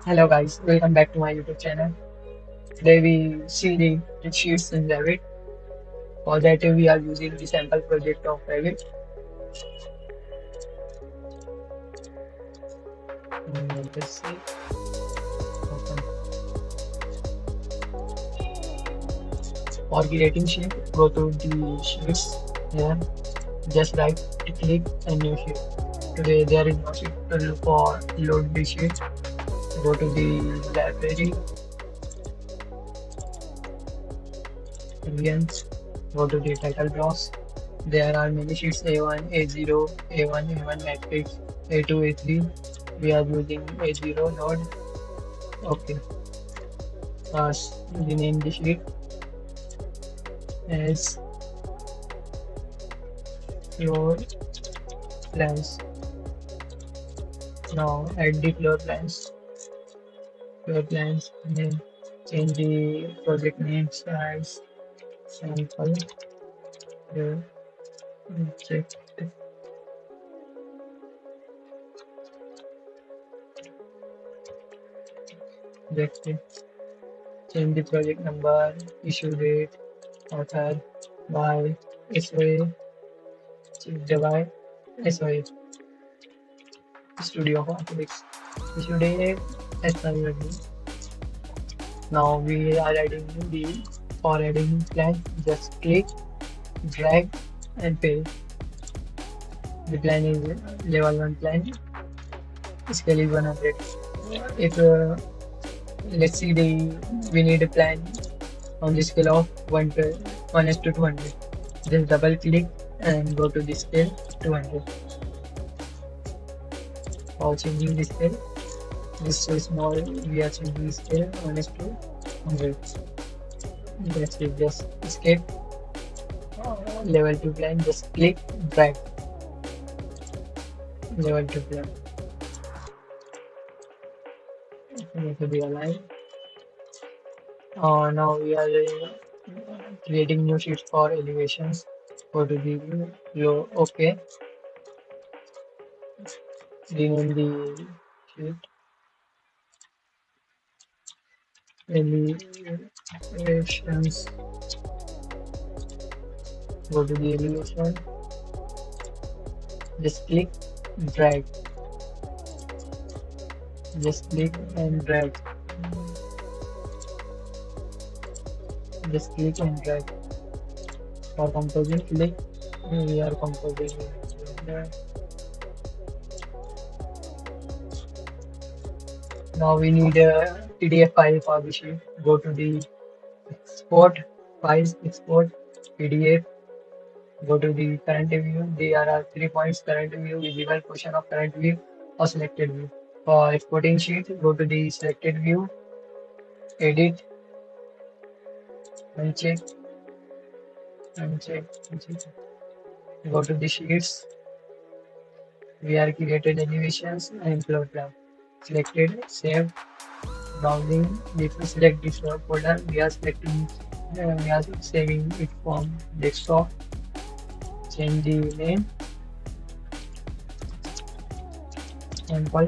Hello guys, welcome back to my YouTube channel. Today we see the sheets in Revit. For that we are using the sample project of Revit. Let's see. Open. For creating sheet, go to the sheets here. Just right click and new sheet. Today there is no sheet to look for load the sheet. Go to the library, regions, go to the title blocks. There are many sheets A1, A0, A1, A1 matrix, A2, A3. We are using A0 node. Okay. Rename the sheet as floor plans. Now add the floor plans. Floor plans and then change the project names as sample project. Change the project number, issue date, author, by SOA, change the by SOA, Studio of Architects. Issue date as per your name. Now we are adding the for adding plan. Just click, drag, and paste. The plan is level 1 plan. Scale is 100. If let's see the we need a plan on the scale of 1 to 1 is to 200. Just double click and go to the scale 200. For changing the scale, this so small we are changing the scale 1 is to 100. That's it. Just escape level 2 plan. Just click, drag level 2 plan. It will be aligned. Now we are creating new sheets for elevations. Go to the low. Okay. Rename the sheet elevations. Go to the elevation. Just click, drag. Just click and drag. Just click and drag. For composing, click. We are composing. Now we need a PDF file for the sheet. Go to the export files, export PDF. Go to the current view. There are 3 points: current view, visible portion of current view, or selected view. For exporting sheet, go to the selected view, edit, uncheck, uncheck, uncheck. Go to the sheets. We are created elevations and floor plan. Selected, save, browsing. If we select this folder, we are selecting, we are saving it from desktop. Change the name, sample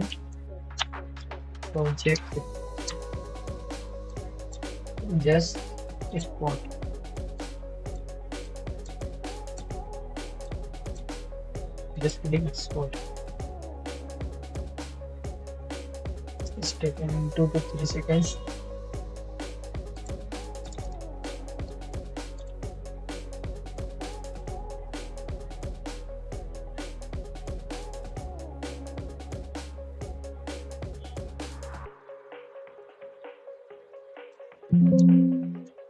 project. Just export. Just click export. It's taken 2 to 3 seconds.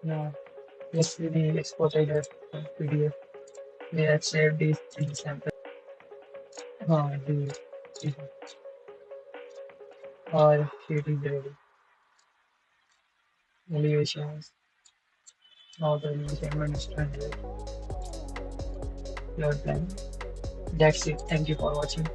Now let's see the exported PDF. We have saved this in sample. The our sheet is ready. Elevations. Now the segment is 28. Floor plan. That's it. Thank you for watching.